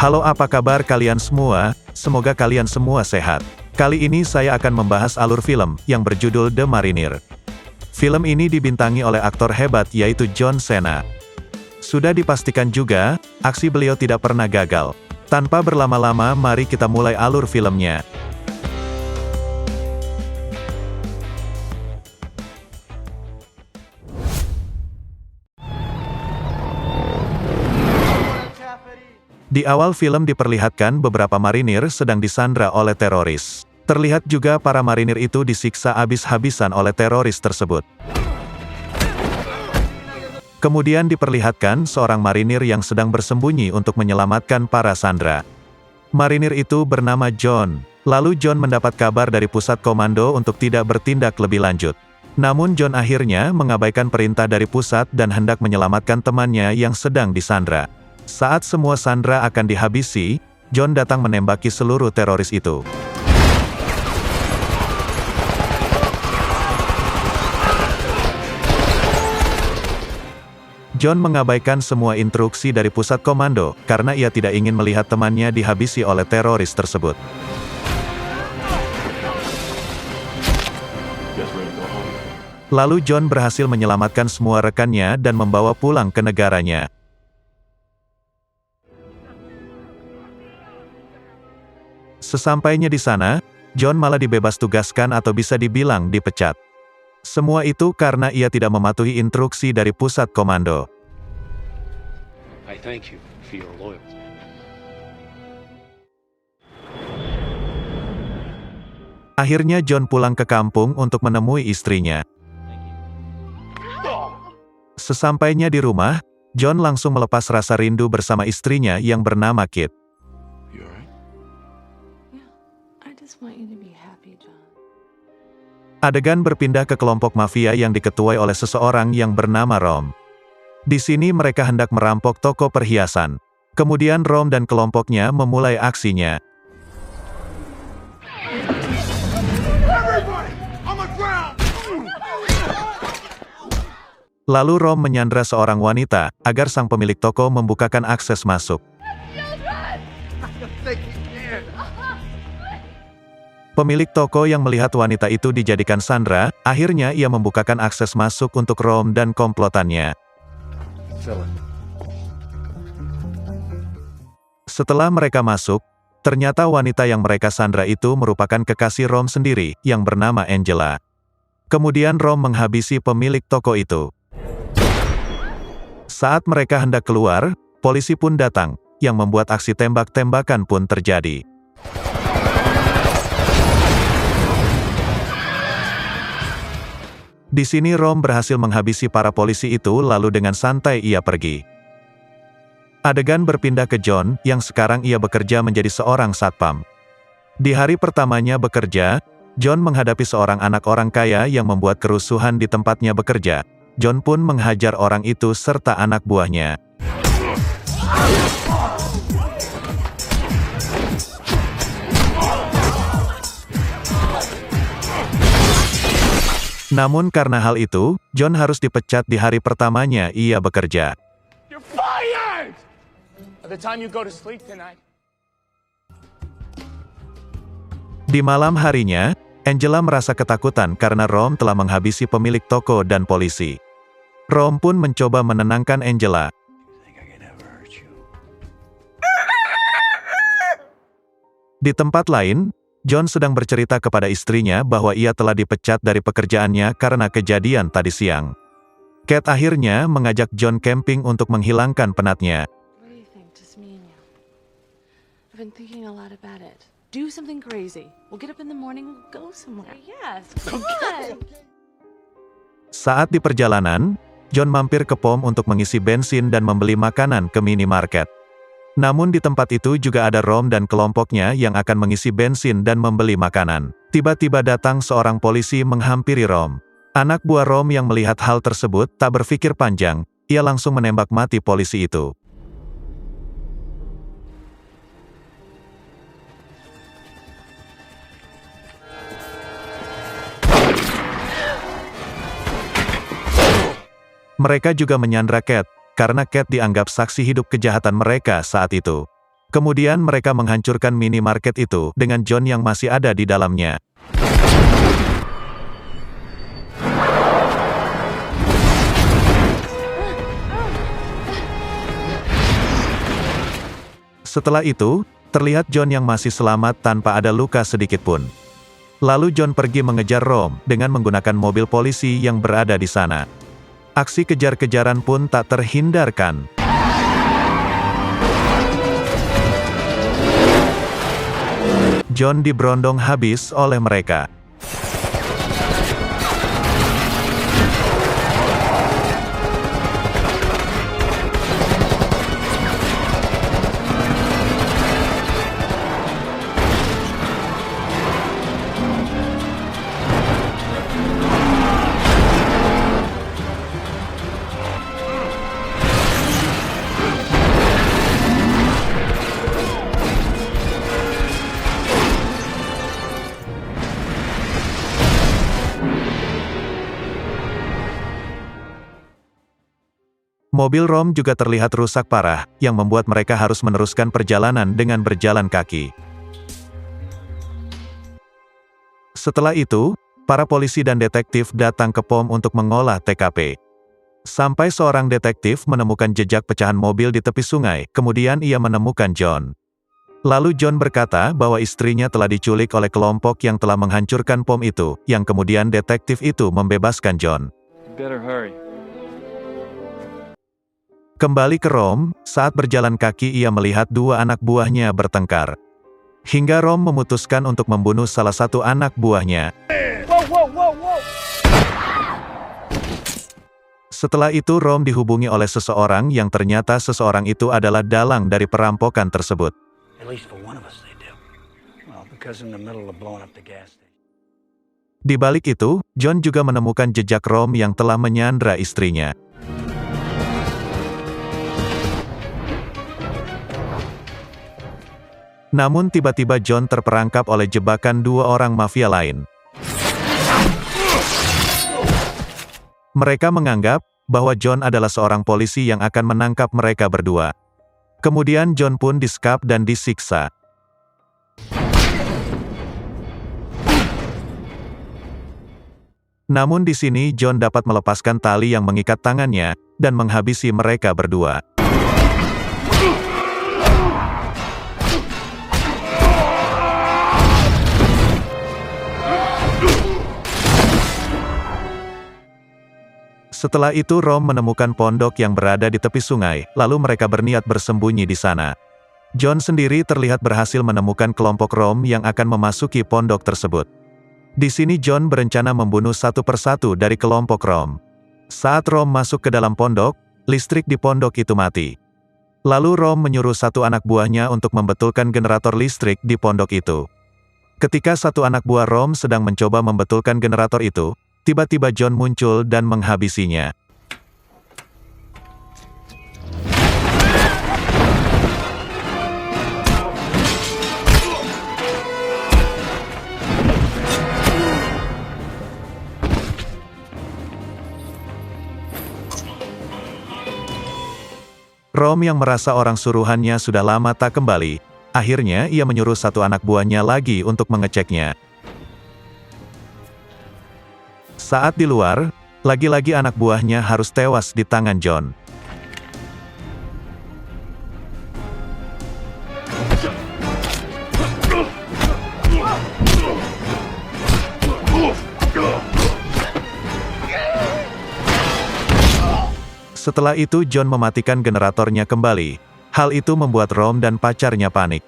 Halo, apa kabar kalian semua? Semoga kalian semua sehat. Kali ini saya akan membahas alur film yang berjudul The Mariner. Film ini dibintangi oleh aktor hebat yaitu John Cena. Sudah dipastikan juga, aksi beliau tidak pernah gagal. Tanpa berlama-lama, mari kita mulai alur filmnya. Di awal film diperlihatkan beberapa marinir sedang disandra oleh teroris. Terlihat juga para marinir itu disiksa habis-habisan oleh teroris tersebut. Kemudian diperlihatkan seorang marinir yang sedang bersembunyi untuk menyelamatkan para sandera. Marinir itu bernama John. Lalu John mendapat kabar dari pusat komando untuk tidak bertindak lebih lanjut. Namun John akhirnya mengabaikan perintah dari pusat dan hendak menyelamatkan temannya yang sedang disandra. Saat semua sandera akan dihabisi, John datang menembaki seluruh teroris itu. John mengabaikan semua instruksi dari pusat komando, karena ia tidak ingin melihat temannya dihabisi oleh teroris tersebut. Lalu John berhasil menyelamatkan semua rekannya dan membawa pulang ke negaranya. Sesampainya di sana, John malah dibebas tugaskan atau bisa dibilang dipecat. Semua itu karena ia tidak mematuhi instruksi dari pusat komando. I thank you for your loyalty. Akhirnya John pulang ke kampung untuk menemui istrinya. Sesampainya di rumah, John langsung melepas rasa rindu bersama istrinya yang bernama Kit. Adegan berpindah ke kelompok mafia yang diketuai oleh seseorang yang bernama Rom. Di sini mereka hendak merampok toko perhiasan. Kemudian Rom dan kelompoknya memulai aksinya. Lalu Rom menyandra seorang wanita, agar sang pemilik toko membukakan akses masuk. Pemilik toko yang melihat wanita itu dijadikan sandera, akhirnya ia membukakan akses masuk untuk Rom dan komplotannya. Setelah mereka masuk, ternyata wanita yang mereka sandera itu merupakan kekasih Rom sendiri, yang bernama Angela. Kemudian Rom menghabisi pemilik toko itu. Saat mereka hendak keluar, polisi pun datang, yang membuat aksi tembak-tembakan pun terjadi. Di sini Rom berhasil menghabisi para polisi itu lalu dengan santai ia pergi. Adegan berpindah ke John, yang sekarang ia bekerja menjadi seorang satpam. Di hari pertamanya bekerja, John menghadapi seorang anak orang kaya yang membuat kerusuhan di tempatnya bekerja. John pun menghajar orang itu serta anak buahnya. Namun karena hal itu, John harus dipecat di hari pertamanya ia bekerja. You're fired! By the time you go to sleep tonight. Di malam harinya, Angela merasa ketakutan karena Rom telah menghabisi pemilik toko dan polisi. Rom pun mencoba menenangkan Angela. Di tempat lain, John sedang bercerita kepada istrinya bahwa ia telah dipecat dari pekerjaannya karena kejadian tadi siang. Kate akhirnya mengajak John camping untuk menghilangkan penatnya. Saat di perjalanan, John mampir ke pom untuk mengisi bensin dan membeli makanan ke minimarket. Namun di tempat itu juga ada Rom dan kelompoknya yang akan mengisi bensin dan membeli makanan. Tiba-tiba datang seorang polisi menghampiri Rom. Anak buah Rom yang melihat hal tersebut tak berpikir panjang, ia langsung menembak mati polisi itu. Mereka juga menyandra Kate, karena Kate dianggap saksi hidup kejahatan mereka saat itu. Kemudian mereka menghancurkan minimarket itu dengan John yang masih ada di dalamnya. Setelah itu, terlihat John yang masih selamat tanpa ada luka sedikit pun. Lalu John pergi mengejar Rom dengan menggunakan mobil polisi yang berada di sana. Aksi kejar-kejaran pun tak terhindarkan. John diberondong habis oleh mereka. Mobil Rom juga terlihat rusak parah, yang membuat mereka harus meneruskan perjalanan dengan berjalan kaki. Setelah itu, para polisi dan detektif datang ke pom untuk mengolah TKP. Sampai seorang detektif menemukan jejak pecahan mobil di tepi sungai, kemudian ia menemukan John. Lalu John berkata bahwa istrinya telah diculik oleh kelompok yang telah menghancurkan pom itu, yang kemudian detektif itu membebaskan John. Better hurry. Kembali ke Rom, saat berjalan kaki ia melihat dua anak buahnya bertengkar. Hingga Rom memutuskan untuk membunuh salah satu anak buahnya. Setelah itu Rom dihubungi oleh seseorang yang ternyata seseorang itu adalah dalang dari perampokan tersebut. At least for one of us they do. Well, because in the middle of blowing up the gas station. Di balik itu, John juga menemukan jejak Rom yang telah menyandra istrinya. Namun tiba-tiba John terperangkap oleh jebakan dua orang mafia lain. Mereka menganggap bahwa John adalah seorang polisi yang akan menangkap mereka berdua. Kemudian John pun disekap dan disiksa. Namun di sini John dapat melepaskan tali yang mengikat tangannya dan menghabisi mereka berdua. Setelah itu Rom menemukan pondok yang berada di tepi sungai, lalu mereka berniat bersembunyi di sana. John sendiri terlihat berhasil menemukan kelompok Rom yang akan memasuki pondok tersebut. Di sini John berencana membunuh satu persatu dari kelompok Rom. Saat Rom masuk ke dalam pondok, listrik di pondok itu mati. Lalu Rom menyuruh satu anak buahnya untuk membetulkan generator listrik di pondok itu. Ketika satu anak buah Rom sedang mencoba membetulkan generator itu, tiba-tiba John muncul dan menghabisinya. Rom yang merasa orang suruhannya sudah lama tak kembali, akhirnya ia menyuruh satu anak buahnya lagi untuk mengeceknya. Saat di luar, lagi-lagi anak buahnya harus tewas di tangan John. Setelah itu John mematikan generatornya kembali. Hal itu membuat Rom dan pacarnya panik.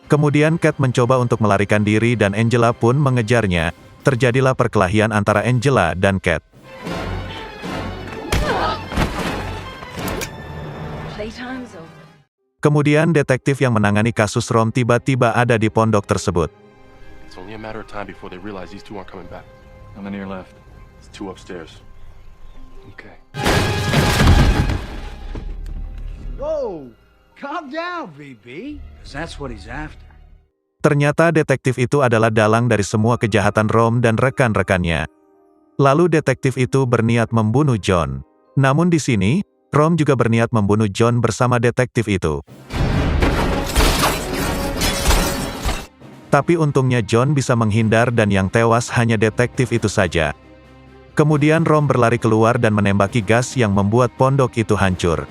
Kemudian Kat mencoba untuk melarikan diri dan Angela pun mengejarnya. Terjadilah perkelahian antara Angela dan Kat. Kemudian detektif yang menangani kasus Rom tiba-tiba ada di pondok tersebut. It's only a matter of time before they realize these two aren't coming back. How many are left? It's two upstairs. Okay. Whoa! Calm down, VB. Because that's what he's after. Ternyata detektif itu adalah dalang dari semua kejahatan Rom dan rekan-rekannya. Lalu detektif itu berniat membunuh John. Namun di sini, Rom juga berniat membunuh John bersama detektif itu. Tapi untungnya John bisa menghindar dan yang tewas hanya detektif itu saja. Kemudian Rom berlari keluar dan menembaki gas yang membuat pondok itu hancur.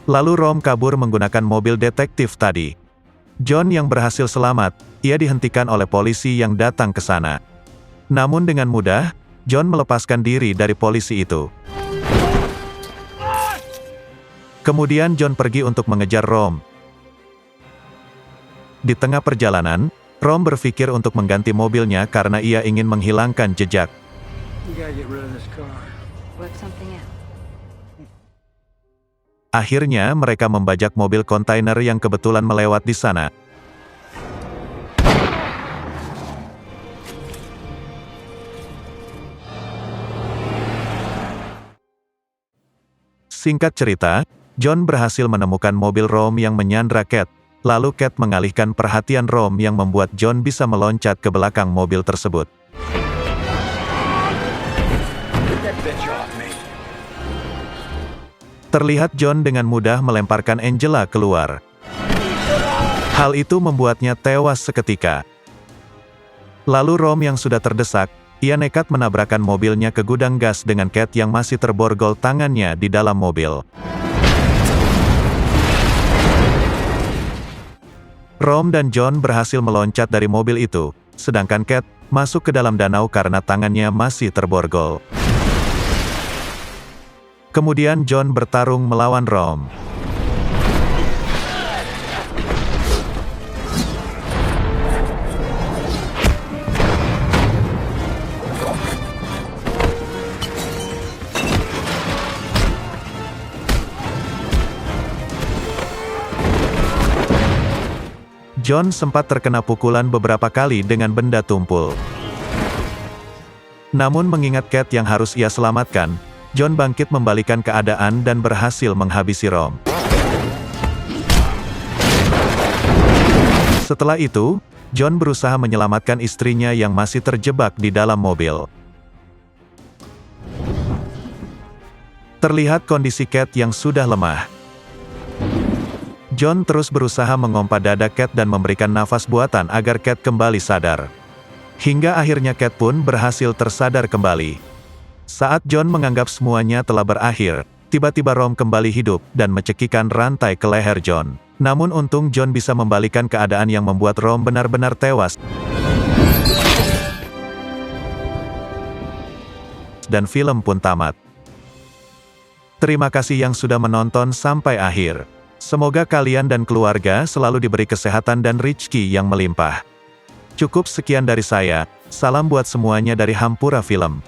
Lalu Rom kabur menggunakan mobil detektif tadi. John yang berhasil selamat, ia dihentikan oleh polisi yang datang ke sana. Namun dengan mudah, John melepaskan diri dari polisi itu. Kemudian John pergi untuk mengejar Rom. Di tengah perjalanan, Rom berpikir untuk mengganti mobilnya karena ia ingin menghilangkan jejak. We gotta get rid of this car. Work something out. Akhirnya mereka membajak mobil kontainer yang kebetulan melewat di sana. Singkat cerita, John berhasil menemukan mobil Rom yang menyandra Cat. Lalu Cat mengalihkan perhatian Rom yang membuat John bisa meloncat ke belakang mobil tersebut. Get that bitch off me. Terlihat John dengan mudah melemparkan Angela keluar. Hal itu membuatnya tewas seketika. Lalu Rom yang sudah terdesak, ia nekat menabrakkan mobilnya ke gudang gas dengan Cat yang masih terborgol tangannya di dalam mobil. Rom dan John berhasil meloncat dari mobil itu, sedangkan Cat masuk ke dalam danau karena tangannya masih terborgol. Kemudian John bertarung melawan Rom. John sempat terkena pukulan beberapa kali dengan benda tumpul. Namun mengingat Cat yang harus ia selamatkan, John bangkit membalikan keadaan dan berhasil menghabisi Rom. Setelah itu, John berusaha menyelamatkan istrinya yang masih terjebak di dalam mobil. Terlihat kondisi Cat yang sudah lemah. John terus berusaha mengompa dada Cat dan memberikan nafas buatan agar Cat kembali sadar. Hingga akhirnya Cat pun berhasil tersadar kembali. Saat John menganggap semuanya telah berakhir, tiba-tiba Rom kembali hidup dan mencekikkan rantai ke leher John. Namun untung John bisa membalikan keadaan yang membuat Rom benar-benar tewas. Dan film pun tamat. Terima kasih yang sudah menonton sampai akhir. Semoga kalian dan keluarga selalu diberi kesehatan dan rezeki yang melimpah. Cukup sekian dari saya, salam buat semuanya dari Hampura Film.